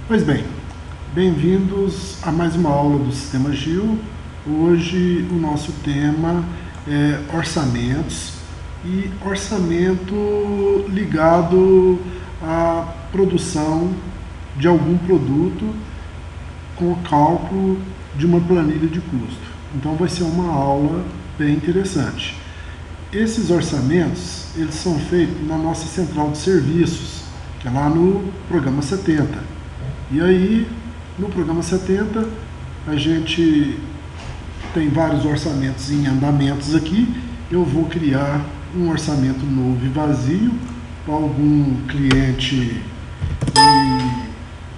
Pois bem, bem-vindos a mais uma aula do Sistema Gil. Hoje o nosso tema é orçamentos e orçamento ligado à produção de algum produto com o cálculo de uma planilha de custo. Então vai ser uma aula bem interessante. Esses orçamentos, eles são feitos na nossa central de serviços, que é lá no programa 70. E aí, no programa 70, a gente tem vários orçamentos em andamentos aqui. Eu vou criar um orçamento novo e vazio para algum cliente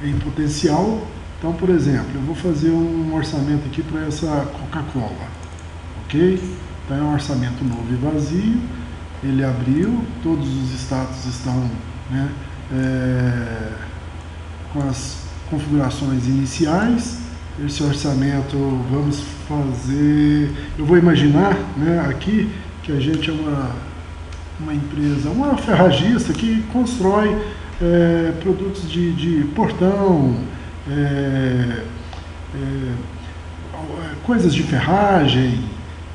em potencial. Então, por exemplo, eu vou fazer um orçamento aqui para essa Coca-Cola, ok? Então é um orçamento novo e vazio. Ele abriu, todos os status estão, né, com as configurações iniciais. Esse orçamento vamos fazer, eu vou imaginar, né, aqui que a gente é uma empresa, uma ferragista que constrói produtos de portão, coisas de ferragem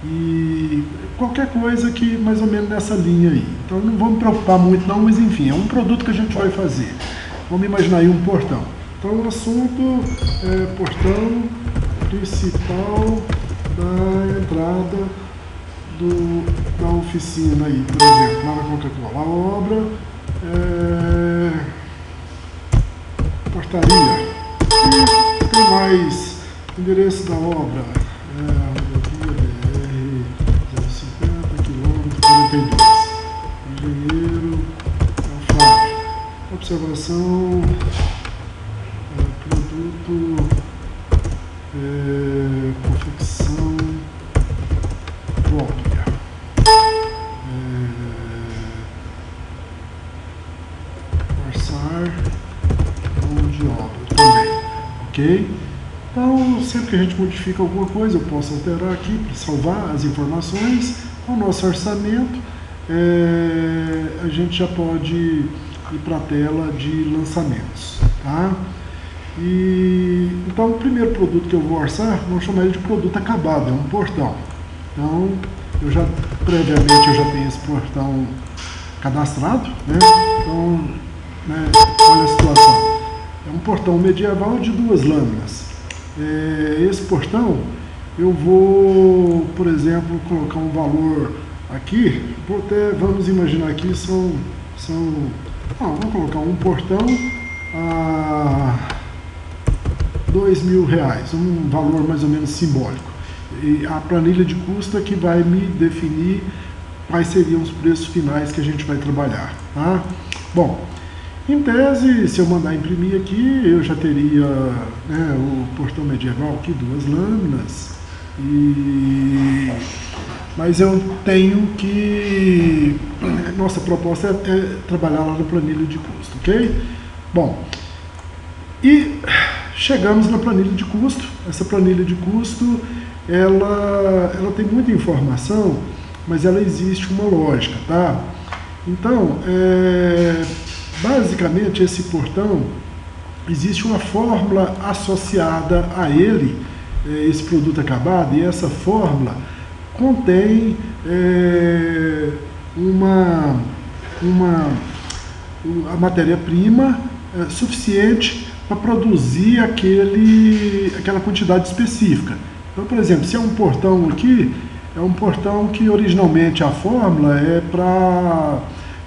e qualquer coisa que mais ou menos nessa linha aí. Então não vamos me preocupar muito não, mas enfim, é um produto que a gente vai fazer. Vamos imaginar aí um portão. Então o assunto é portão principal da entrada da oficina aí, por exemplo, lá na Coca-Cola. A obra portaria. E tem mais endereço da obra. BR 050 km 42. Engenheiro Fábio. Observação. Produto, confecção própria, orçar mão de obra também, ok? Então, sempre que a gente modifica alguma coisa, eu posso alterar aqui para salvar as informações. O nosso orçamento, a gente já pode ir para a tela de lançamentos, tá? Então o primeiro produto que eu vou orçar, vamos chamar ele de produto acabado, é um portão. Então previamente eu já tenho esse portão cadastrado, né? Então, né, olha a situação, é um portão medieval de 2 lâminas. Esse portão eu vou, por exemplo, colocar um valor aqui, vamos imaginar aqui vamos colocar um portão a R$2.000, um valor mais ou menos simbólico. E a planilha de custo é que vai me definir quais seriam os preços finais que a gente vai trabalhar, tá? Bom, em tese, se eu mandar imprimir aqui, eu já teria, né, o portão medieval aqui, 2 lâminas, mas eu tenho que, nossa proposta é trabalhar lá na planilha de custo, ok? Bom, e chegamos na planilha de custo. Essa planilha de custo, ela tem muita informação, mas ela existe uma lógica, tá? Então, basicamente, esse portão, existe uma fórmula associada a ele, esse produto acabado, e essa fórmula contém a matéria-prima suficiente para produzir aquela quantidade específica. Então, por exemplo, se é um portão aqui, é um portão que originalmente a fórmula é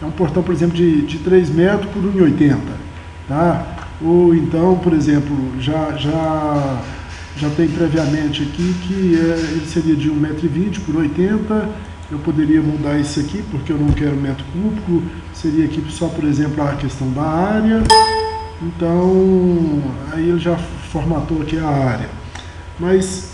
um portão, por exemplo, de 3 metros por 1,80, tá? Ou então, por exemplo, já tem previamente aqui que ele seria de 1,20 m por 80. Eu poderia mudar isso aqui porque eu não quero metro cúbico, seria aqui só, por exemplo, a questão da área. Então, aí ele já formatou aqui a área. Mas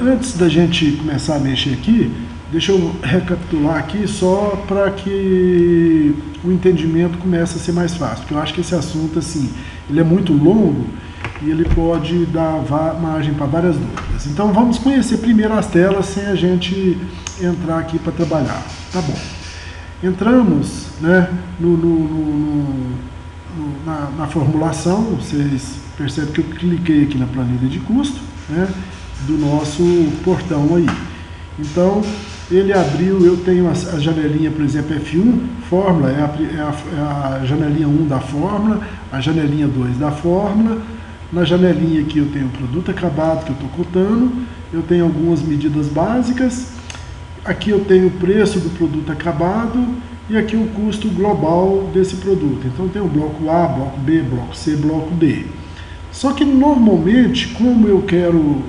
antes da gente começar a mexer aqui, deixa eu recapitular aqui só para que o entendimento comece a ser mais fácil, porque eu acho que esse assunto, assim, ele é muito longo e ele pode dar margem para várias dúvidas. Então vamos conhecer primeiro as telas sem a gente entrar aqui para trabalhar. Tá bom. Entramos, né, na formulação, vocês percebem que eu cliquei aqui na planilha de custo, né, do nosso portão aí. Então, ele abriu, eu tenho a janelinha, por exemplo, F1, fórmula, é a janelinha 1 da fórmula, a janelinha 2 da fórmula. Na janelinha aqui eu tenho o produto acabado que eu estou cotando, eu tenho algumas medidas básicas, aqui eu tenho o preço do produto acabado e aqui o custo global desse produto. Então tem o bloco A, bloco B, bloco C, bloco D. Só que normalmente, como eu quero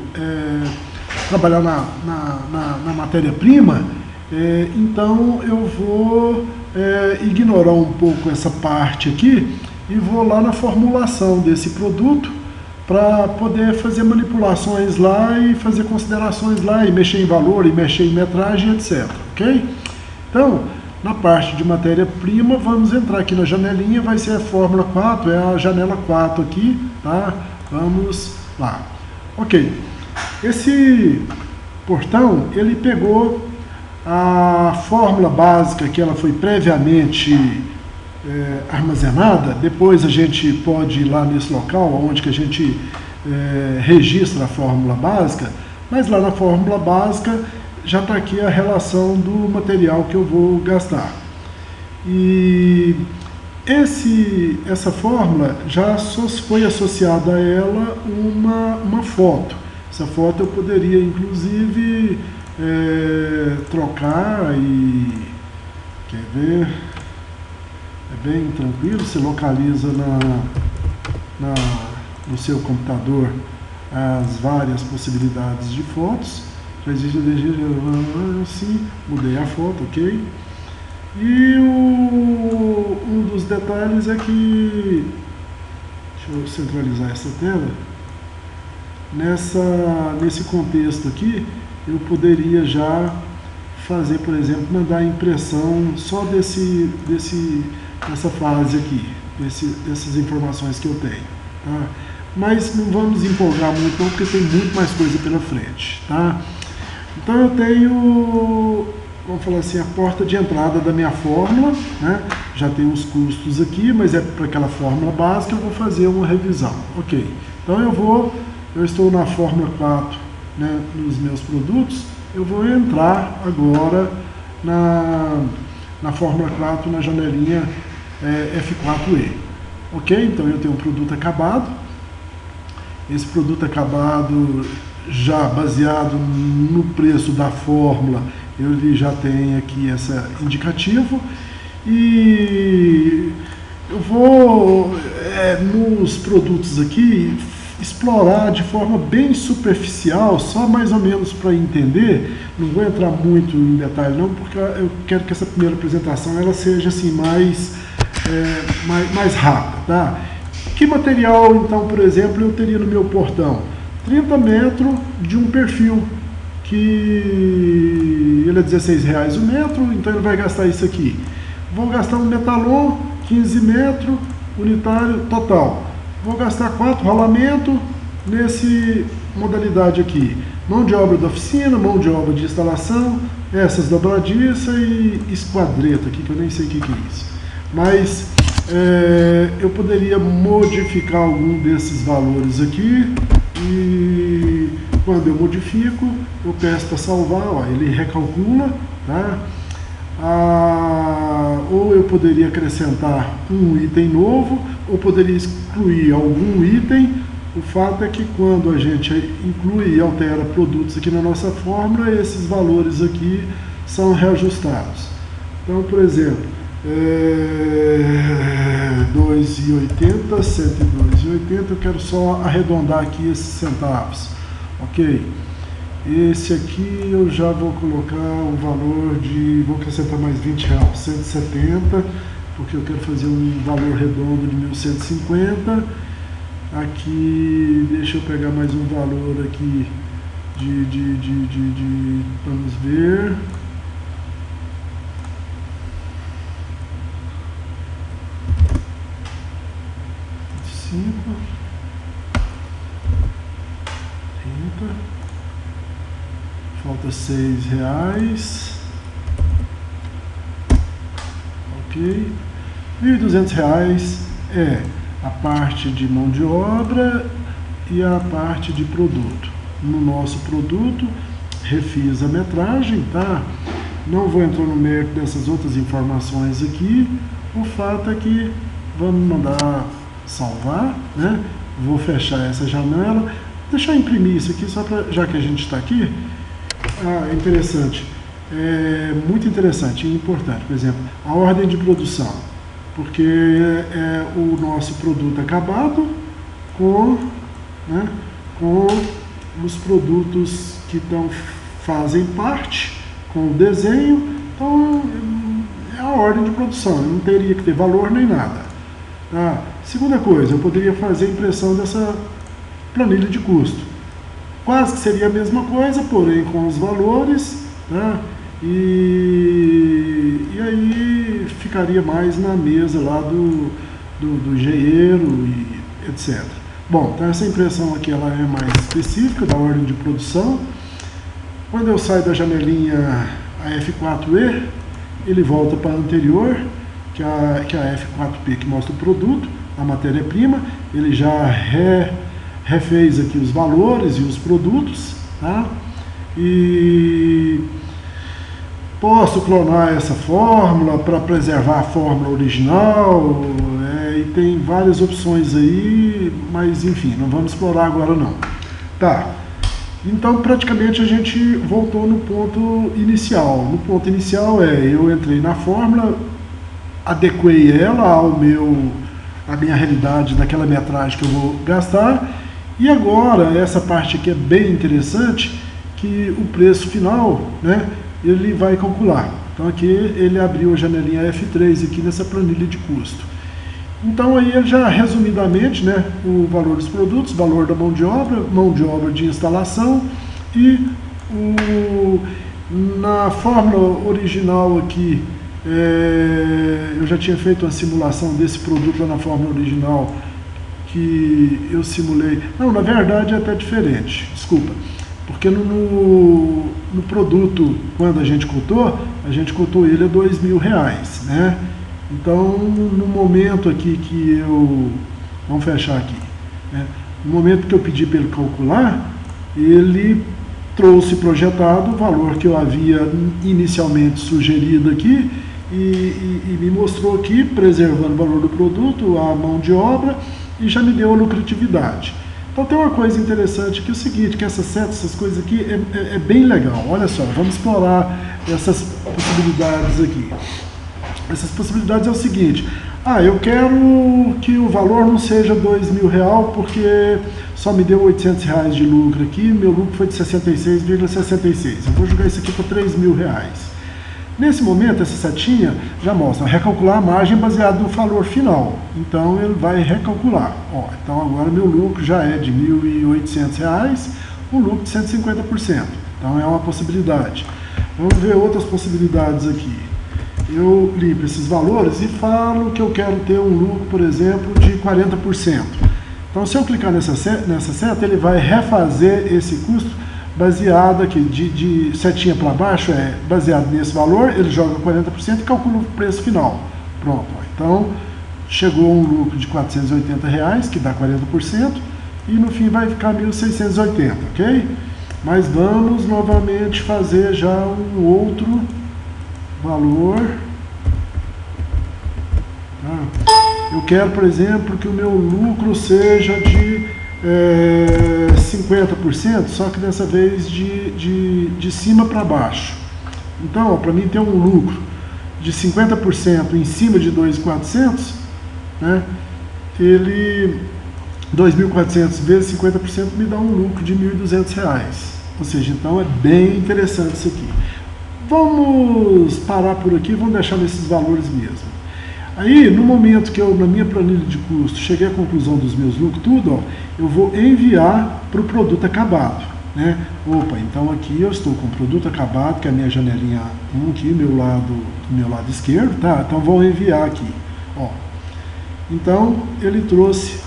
trabalhar na matéria-prima, então eu vou ignorar um pouco essa parte aqui e vou lá na formulação desse produto para poder fazer manipulações lá e fazer considerações lá e mexer em valor e mexer em metragem, etc. Ok? Então, na parte de matéria-prima, vamos entrar aqui na janelinha, vai ser a fórmula 4, é a janela 4 aqui, tá? Vamos lá. Ok. Esse portão, ele pegou a fórmula básica que ela foi previamente armazenada. Depois a gente pode ir lá nesse local onde que a gente registra a fórmula básica, mas lá na fórmula básica já está aqui a relação do material que eu vou gastar. E essa fórmula já foi associada a ela uma foto. Essa foto eu poderia inclusive trocar e quer ver? É bem tranquilo, você localiza no seu computador as várias possibilidades de fotos. Já existe assim, mudei a foto, ok? E um dos detalhes é que, deixa eu centralizar essa tela, nesse contexto aqui, eu poderia já fazer, por exemplo, mandar a impressão só dessa fase aqui, dessas informações que eu tenho, tá? Mas não vamos empolgar muito não, porque tem muito mais coisa pela frente, tá? Então eu tenho, vamos falar assim, a porta de entrada da minha fórmula, né? Já tem os custos aqui, mas é para aquela fórmula básica, eu vou fazer uma revisão, ok? Então eu estou na fórmula 4, né, nos meus produtos, eu vou entrar agora na fórmula 4, na janelinha F4E. Ok? Então eu tenho um produto acabado. Esse produto acabado, já baseado no preço da fórmula, ele já tem aqui esse indicativo. E eu vou, nos produtos aqui, explorar de forma bem superficial, só mais ou menos para entender. Não vou entrar muito em detalhe não, porque eu quero que essa primeira apresentação ela seja assim mais rápida, tá? Que material, então, por exemplo, eu teria no meu portão? 30 metros de um perfil, que ele é R$16 o metro, então ele vai gastar isso aqui. Vou gastar um metalon, 15 metros, unitário total. Vou gastar 4 rolamentos nesse modalidade aqui. Mão de obra da oficina, mão de obra de instalação, essas dobradiças e esquadreta aqui, que eu nem sei o que é isso. Mas eu poderia modificar algum desses valores aqui e quando eu modifico, eu peço para salvar, ó, ele recalcula, tá? Ou eu poderia acrescentar um item novo, ou poderia excluir algum item. O fato é que quando a gente inclui e altera produtos aqui na nossa fórmula, esses valores aqui são reajustados. Então, por exemplo, 2,80, 102,80, eu quero só arredondar aqui esses centavos, ok? Esse aqui eu já vou colocar o valor de, vou acrescentar mais R$20, 170, porque eu quero fazer um valor redondo de 1.150. Aqui, deixa eu pegar mais um valor aqui vamos ver. Falta R$6. Ok. R$1.200 é a parte de mão de obra e a parte de produto. No nosso produto, refiz a metragem, tá? Não vou entrar no mérito dessas outras informações aqui. O fato é que vamos mandar salvar, né? Vou fechar essa janela. Deixa eu imprimir isso aqui, só para, já que a gente está aqui. É interessante, muito interessante e importante. Por exemplo, a ordem de produção, porque é o nosso produto acabado com, né, com os produtos que fazem parte, com o desenho. Então, é a ordem de produção, não teria que ter valor nem nada. Tá? Segunda coisa, eu poderia fazer a impressão dessa planilha de custo. Quase que seria a mesma coisa, porém com os valores, tá? E aí ficaria mais na mesa lá do engenheiro e etc. Bom, então essa impressão aqui ela é mais específica da ordem de produção. Quando eu saio da janelinha a F4E, ele volta para a anterior, que é a F4P, que mostra o produto, a matéria-prima. Ele já refez aqui os valores e os produtos, tá? E posso clonar essa fórmula para preservar a fórmula original, e tem várias opções aí, mas enfim, não vamos explorar agora não. Tá, então praticamente a gente voltou no ponto inicial. No ponto inicial eu entrei na fórmula, adequei ela à minha realidade daquela metragem que eu vou gastar. E agora, essa parte aqui é bem interessante, que o preço final, né, ele vai calcular. Então aqui ele abriu a janelinha F3 aqui nessa planilha de custo. Então aí ele já resumidamente, né, o valor dos produtos, valor da mão de obra de instalação e na fórmula original aqui, eu já tinha feito uma simulação desse produto lá na fórmula original, que eu simulei. Não, na verdade é até diferente, desculpa. Porque no produto, quando a gente cotou ele a R$2.000, né? Então, no momento aqui que vamos fechar aqui, né? No momento que eu pedi para ele calcular, ele trouxe projetado o valor que eu havia inicialmente sugerido aqui e me mostrou aqui, preservando o valor do produto, a mão de obra, e já me deu a lucratividade. Então tem uma coisa interessante que é o seguinte, que essas setas, essas coisas aqui é bem legal. Olha só, vamos explorar essas possibilidades aqui. Essas possibilidades é o seguinte: eu quero que o valor não seja R$2.000 porque só me deu R$800 de lucro aqui, meu lucro foi de 66,66. Eu vou jogar isso aqui para R$3.000. Nesse momento, essa setinha já mostra recalcular a margem baseada no valor final. Então, ele vai recalcular. Então, agora meu lucro já é de R$1.800, um lucro de 150%. Então, é uma possibilidade. Vamos ver outras possibilidades aqui. Eu limpo esses valores e falo que eu quero ter um lucro, por exemplo, de 40%. Então, se eu clicar nessa seta, ele vai refazer esse custo baseado aqui, de setinha para baixo, baseado nesse valor, ele joga 40% e calcula o preço final. Pronto, então chegou um lucro de R$480, que dá 40%, e no fim vai ficar 1.680, ok? Mas vamos novamente fazer já um outro valor. Eu quero, por exemplo, que o meu lucro seja de 50%, só que dessa vez de cima para baixo. Então, para mim ter um lucro de 50% em cima de 2.400, né, ele 2.400 vezes 50% me dá um lucro de R$1.200. Ou seja, então é bem interessante isso aqui. Vamos parar por aqui, vamos deixar nesses valores mesmo. Aí, no momento que eu, na minha planilha de custo, cheguei à conclusão dos meus lucros, tudo, eu vou enviar para o produto acabado, né? Então aqui eu estou com o produto acabado, que é a minha janelinha 1 aqui, do meu lado esquerdo, tá? Então vou enviar aqui, Então, ele trouxe,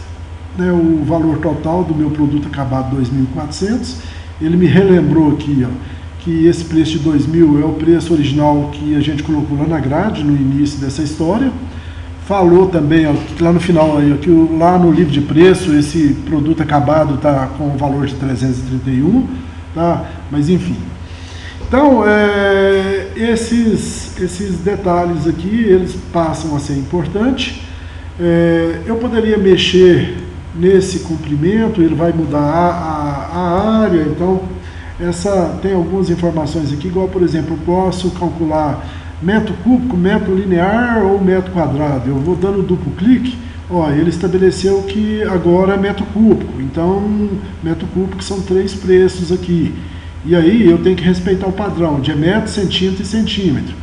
né, o valor total do meu produto acabado, 2.400. Ele me relembrou aqui, que esse preço de 2.000 é o preço original que a gente colocou lá na grade, no início dessa história. falou também, ó, que lá no final, aí, ó, que lá no livro de preço, esse produto acabado está com o valor de 331, tá? Mas enfim. Então, esses detalhes aqui, eles passam a ser importantes. Eu poderia mexer nesse comprimento, ele vai mudar a área, então tem algumas informações aqui, igual por exemplo, eu posso calcular metro cúbico, metro linear ou metro quadrado. Eu vou dando duplo clique, ó, ele estabeleceu que agora é metro cúbico, então metro cúbico são 3 preços aqui. E aí eu tenho que respeitar o padrão de metro, centímetro e centímetro.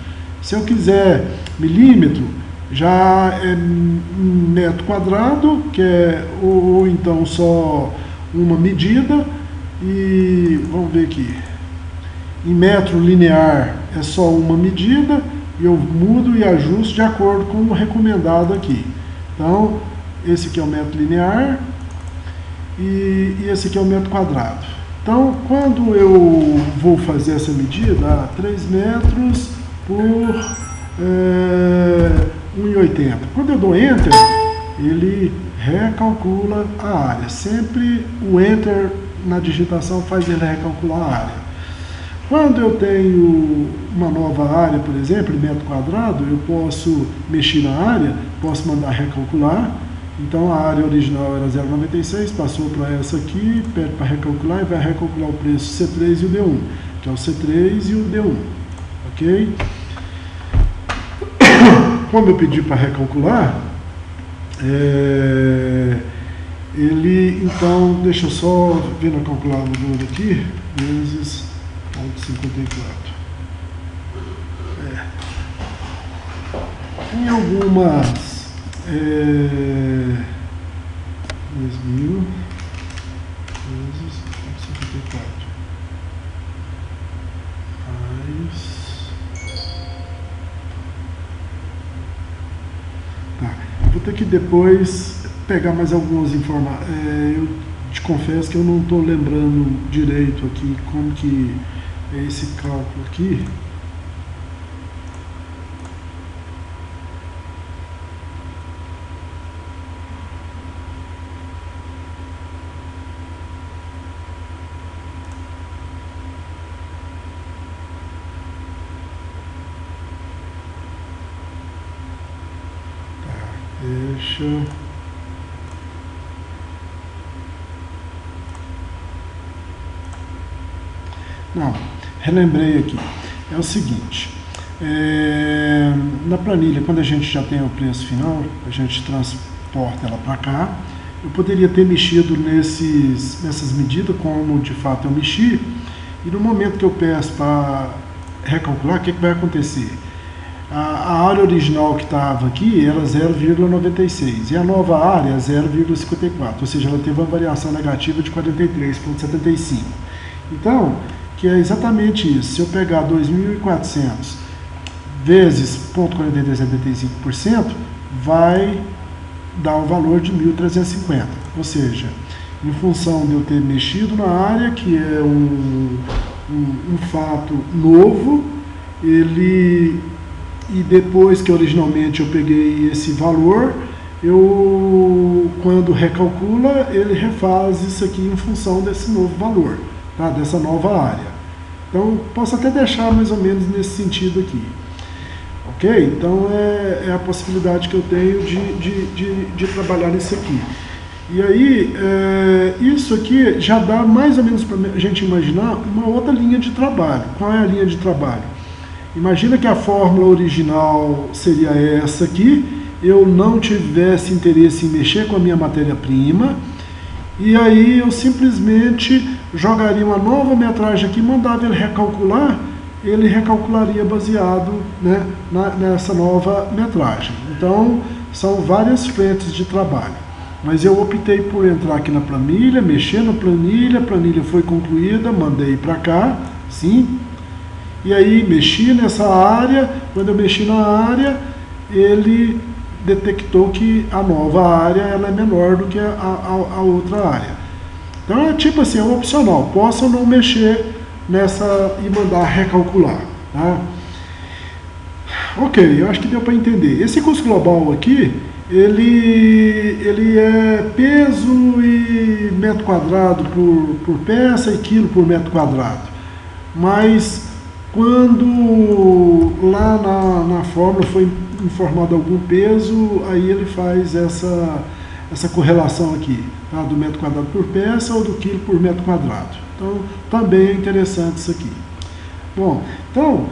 Se eu quiser milímetro, já é metro quadrado, que é ou então só uma medida, e vamos ver aqui, em metro linear é só uma medida, e eu mudo e ajusto de acordo com o recomendado aqui. Então, esse aqui é o metro linear, e esse aqui é o metro quadrado. Então, quando eu vou fazer essa medida, 3 metros por 1,80. Quando eu dou Enter, ele recalcula a área. Sempre o Enter na digitação faz ele recalcular a área. Quando eu tenho uma nova área, por exemplo, em metro quadrado, eu posso mexer na área, posso mandar recalcular. Então a área original era 0,96, passou para essa aqui, pede para recalcular e vai recalcular o preço C3 e o D1, que é o C3 e o D1, ok? Como eu pedi para recalcular, ele, então, deixa eu só ver na calculadora aqui, vezes 0,54. Em algumas 2.000 vezes 54 tá, vou ter que depois pegar mais algumas informações. Eu te confesso que eu não estou lembrando direito aqui como que é esse cálculo aqui. Deixa. Não, relembrei aqui. É o seguinte, na planilha, quando a gente já tem o preço final, a gente transporta ela para cá. Eu poderia ter mexido nessas medidas, como de fato eu mexi, e no momento que eu peço para recalcular, o que vai acontecer? A área original que estava aqui era 0,96 e a nova área é 0,54, ou seja, ela teve uma variação negativa de 43,75. Então, que é exatamente isso. Se eu pegar 2.400 vezes 0,4375%, vai dar um valor de 1.350. Ou seja, em função de eu ter mexido na área, que é um fato novo, e depois que originalmente eu peguei esse valor, quando recalcula, ele refaz isso aqui em função desse novo valor, tá? Dessa nova área. Então, posso até deixar mais ou menos nesse sentido aqui. Ok? Então, é a possibilidade que eu tenho de trabalhar nisso aqui. E aí, isso aqui já dá mais ou menos para a gente imaginar uma outra linha de trabalho. Qual é a linha de trabalho? Imagina que a fórmula original seria essa aqui, eu não tivesse interesse em mexer com a minha matéria-prima, e aí eu simplesmente jogaria uma nova metragem aqui, mandava ele recalcular, ele recalcularia baseado, né, nessa nova metragem. Então, são várias frentes de trabalho. Mas eu optei por entrar aqui na planilha, mexer na planilha, a planilha foi concluída, mandei para cá, sim. E aí mexi nessa área, quando eu mexi na área, ele detectou que a nova área ela é menor do que a outra área. Então é tipo assim, é um opcional, posso ou não mexer nessa e mandar recalcular. Tá? Ok, eu acho que deu para entender. Esse custo global aqui, ele é peso e metro quadrado por peça e quilo por metro quadrado. Mas quando lá na fórmula foi informado algum peso, aí ele faz essa correlação aqui, tá? Do metro quadrado por peça ou do quilo por metro quadrado. Então, também é interessante isso aqui. Bom, então,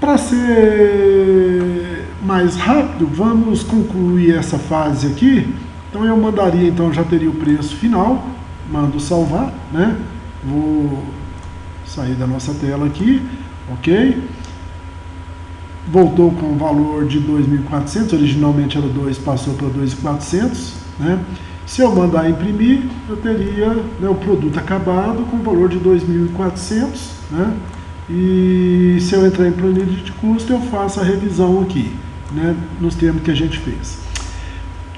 para ser mais rápido, vamos concluir essa fase aqui. Então eu mandaria, então já teria o preço final, mando salvar, né? Vou sair da nossa tela aqui, ok? Voltou com o valor de 2.400, originalmente era 2, passou para 2.400, né? Se eu mandar imprimir, eu teria, né, o produto acabado com o valor de 2.400, né? E se eu entrar em planilha de custo, eu faço a revisão aqui, né, nos termos que a gente fez.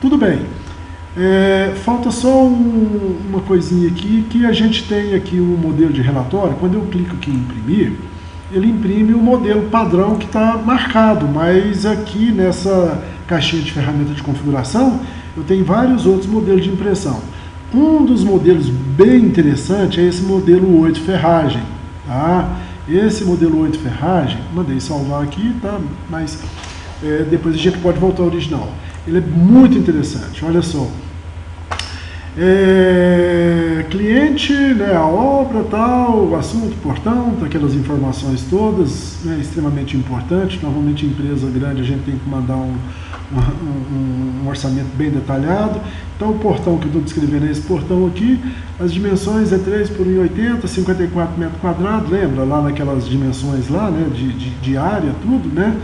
Tudo bem. Falta só uma coisinha aqui, que a gente tem aqui um modelo de relatório. Quando eu clico aqui em imprimir, ele imprime o modelo padrão que está marcado, mas aqui nessa caixinha de ferramenta de configuração, eu tenho vários outros modelos de impressão. Um dos modelos bem interessante é esse modelo 8 ferragem, tá? Esse modelo 8 ferragem, mandei salvar aqui, tá? Mas depois a gente pode voltar ao original. Ele é muito interessante, olha só. Cliente, né, a obra, tal, o assunto, portão, aquelas informações todas, né, extremamente importante. Normalmente em empresa grande a gente tem que mandar um orçamento bem detalhado. Então o portão que eu estou descrevendo é esse portão aqui, as dimensões é 3 por 1,80, 54 metros quadrados, lembra lá naquelas dimensões lá, né, de área, tudo, né?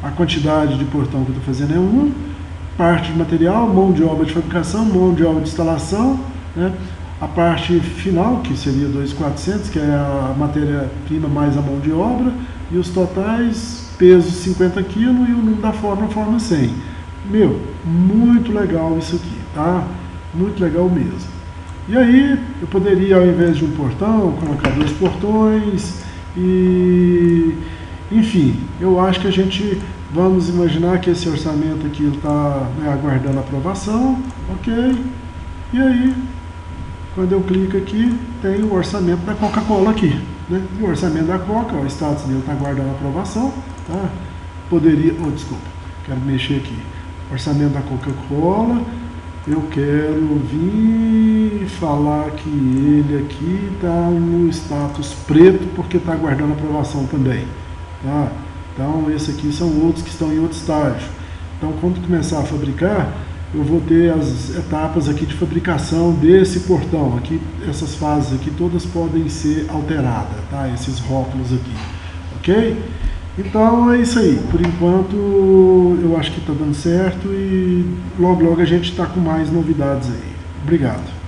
A quantidade de portão que eu estou fazendo é 1, parte de material, mão de obra de fabricação, mão de obra de instalação, né? A parte final, que seria 2.400, que é a matéria-prima mais a mão de obra, e os totais, peso 50 kg e o número da forma 100. Meu, muito legal isso aqui, tá? Muito legal mesmo. E aí, eu poderia, ao invés de um portão, colocar 2 portões e... Enfim, eu acho que a gente... Vamos imaginar que esse orçamento aqui está, né, aguardando aprovação, ok? E aí, quando eu clico aqui, tem o orçamento da Coca-Cola aqui, né? E o orçamento da Coca, o status dele está aguardando aprovação, tá? Poderia, desculpa, quero mexer aqui. Orçamento da Coca-Cola, eu quero vir falar que ele aqui está no status preto porque está aguardando aprovação também, tá? Então, esses aqui são outros que estão em outro estágio. Então, quando começar a fabricar, eu vou ter as etapas aqui de fabricação desse portão. Aqui, essas fases aqui todas podem ser alteradas, tá? Esses rótulos aqui, ok? Então, é isso aí. Por enquanto, eu acho que está dando certo e logo, logo a gente está com mais novidades aí. Obrigado.